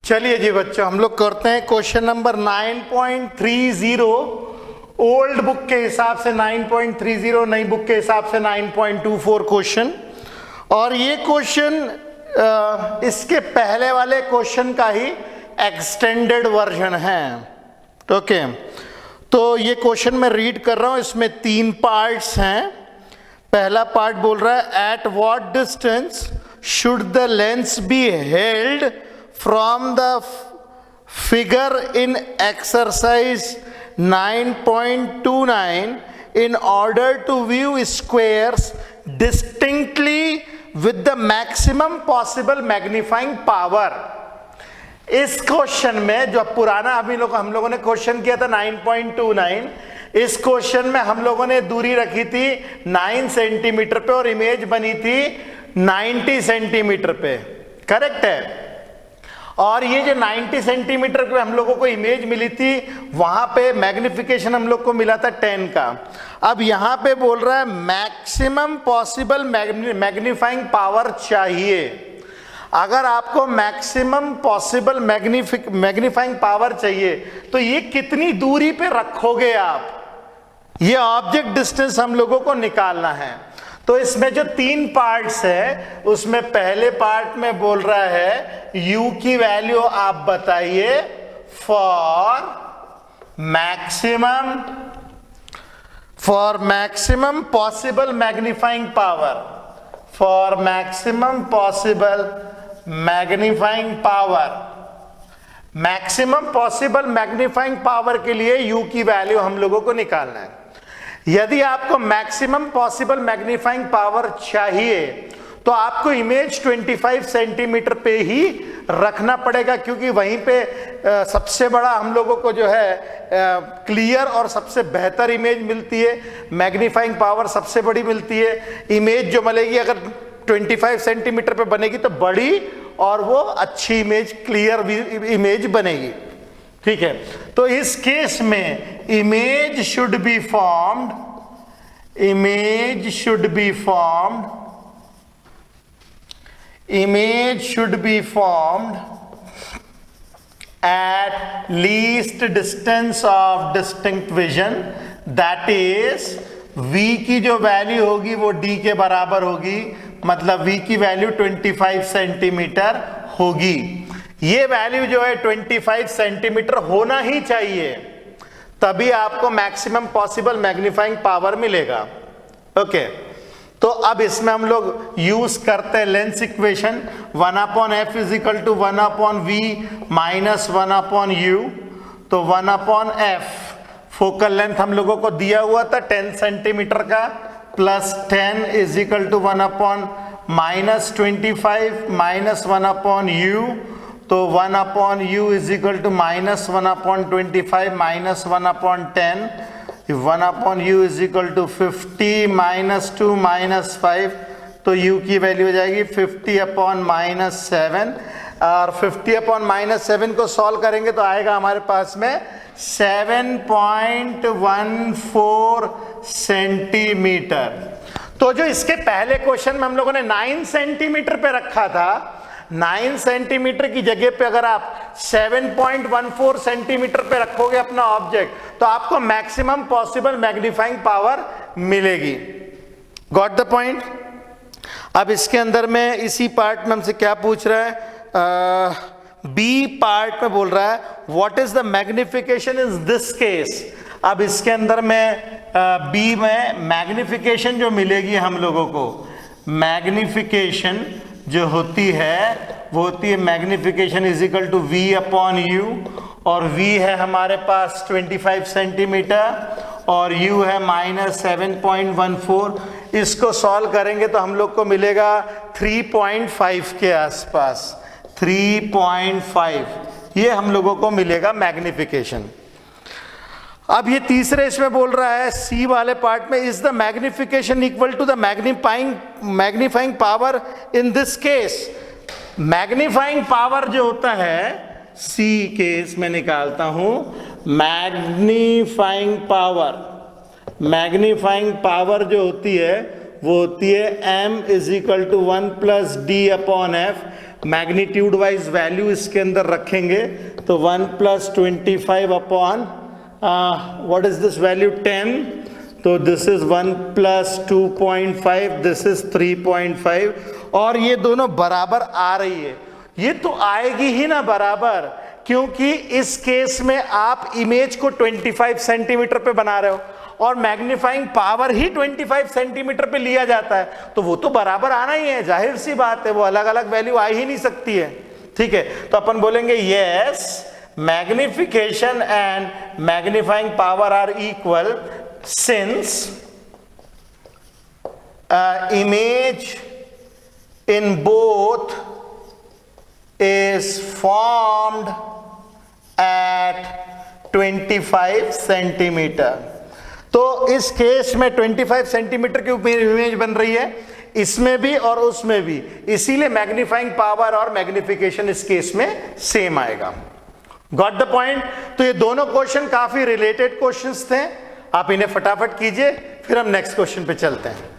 चलिए जी बच्चों, हम लोग करते हैं क्वेश्चन नंबर 9.30। ओल्ड बुक के हिसाब से 9.30, नई बुक के हिसाब से 9.24 क्वेश्चन। और ये क्वेश्चन इसके पहले वाले क्वेश्चन का ही एक्सटेंडेड वर्जन है। ओके, तो ये क्वेश्चन मैं रीड कर रहा हूँ, इसमें 3 पार्ट्स हैं। पहला पार्ट बोल रहा है at what distance should the lens be held from the figure in exercise 9.29 in order to view squares distinctly with the maximum possible magnifying power। इस क्वेश्चन में जो पुराना हम लोगों ने क्वेश्चन किया था 9.29, इस क्वेश्चन में हम लोगों ने दूरी रखी थी 9 सेंटीमीटर पे और इमेज बनी थी 90 सेंटीमीटर पे। करेक्ट है। और ये जो 90 सेंटीमीटर पे हम लोगों को इमेज मिली थी, वहां पे मैग्निफिकेशन हम लोग को मिला था 10 का। अब यहां पे बोल रहा है मैक्सिमम पॉसिबल मैग्नीफाइंग पावर चाहिए। अगर आपको मैक्सिमम पॉसिबल मैग्नीफाइंग पावर चाहिए तो ये कितनी दूरी पे रखोगे आप, ये ऑब्जेक्ट डिस्टेंस हम लोगों को निकालना है। तो इसमें जो 3 पार्ट्स है, उसमें पहले पार्ट में बोल रहा है u की वैल्यू आप बताइए for maximum possible magnifying power, for maximum possible magnifying power. Maximum possible magnifying power के लिए u की वैल्यू हम लोगों को निकालना है। यदि आपको मैक्सिमम पॉसिबल मैग्नीफाइंग पावर चाहिए तो आपको इमेज 25 सेंटीमीटर पे ही रखना पड़ेगा, क्योंकि वहीं पे सबसे बड़ा हम लोगों को जो है क्लियर और सबसे बेहतर इमेज मिलती है, मैग्नीफाइंग पावर सबसे बड़ी मिलती है। इमेज जो मिलेगी अगर 25 सेंटीमीटर पे बनेगी तो बड़ी और वो अच्छी इमेज, क्लियर इमेज बनेगी। ठीक है, तो इस केस में image should be formed at least distance of distinct vision, that is v की जो वैल्यू होगी वो d के बराबर होगी, मतलब v की वैल्यू 25 सेंटीमीटर होगी। ये वैल्यू जो है 25 सेंटीमीटर होना ही चाहिए, तभी आपको मैक्सिमम पॉसिबल मैग्नीफाइंग पावर मिलेगा। ओके, तो अब इसमें हम लोग यूज करते हैं lens equation 1/f = 1/v - 1/u। तो 1/f फोकल लेंथ हम लोगों को दिया हुआ था 10 सेंटीमीटर का, प्लस 10 = 1/-25 - 1/u। तो 1/u = -1/25 - 1/10, 1/u = 50 - 2 - 5, तो u की वैल्यू हो जाएगी 50/-7। और 50/-7 को सॉल्व करेंगे तो आएगा हमारे पास में 7.14 सेंटीमीटर। तो जो इसके पहले क्वेश्चन में हम लोगों ने 9 सेंटीमीटर पे रखा था, 9 सेंटीमीटर की जगह पे अगर आप 7.14 सेंटीमीटर पे रखोगे अपना ऑब्जेक्ट, तो आपको मैक्सिमम पॉसिबल मैग्नीफाइंग पावर मिलेगी। Got the point. अब इसके अंदर में इसी पार्ट में हमसे क्या पूछ रहा है, बी पार्ट में बोल रहा है what is the magnification in this case. अब इसके अंदर में बी में मैग्निफिकेशन जो मिलेगी हम लोगों को, मैग्निफिकेशन जो होती है वो होती है मैग्निफिकेशन = v/u, और v है हमारे पास 25 सेंटीमीटर और u है -7.14। इसको सॉल्व करेंगे तो हम लोग को मिलेगा 3.5 के आसपास, 3.5 ये हम लोगों को मिलेगा मैग्निफिकेशन। अब ये तीसरे इसमें बोल रहा है सी वाले पार्ट में, is the magnification equal to the magnifying power in this case. Magnifying power जो होता है सी केस में निकालता हूं, मैग्नीफाइंग पावर जो होती है वो होती है m is equal to 1 plus D upon F. Magnitude wise value इसके अंदर रखेंगे तो 1 plus 25 upon what is this value 10, तो this is 1 plus 2.5, this is 3.5, और ये दोनों बराबर आ रही है। ये तो आएगी ही ना बराबर, क्योंकि इस केस में आप इमेज को 25 सेंटीमीटर पे बना रहे हो और मैग्नीफाइंग पावर ही 25 सेंटीमीटर पे लिया जाता है, तो वो तो बराबर आना ही है, जाहिर सी बात है, वो अलग अलग वैल्यू आ ही नहीं सकती है। ठीक है, तो अपन बोलेंगे yes, magnification and magnifying power are equal since image in both is formed at 25 centimetre. तो इस केस में 25 सेंटीमीटर की इमेज बन रही है, इसमें भी और उसमें भी, इसीलिए मैग्नीफाइंग पावर और मैग्निफिकेशन इस केस में सेम आएगा। Got the point? तो ये दोनों क्वेश्चन काफी रिलेटेड क्वेश्चंस थे, आप इन्हें फटाफट कीजिए, फिर हम नेक्स्ट क्वेश्चन पे चलते हैं।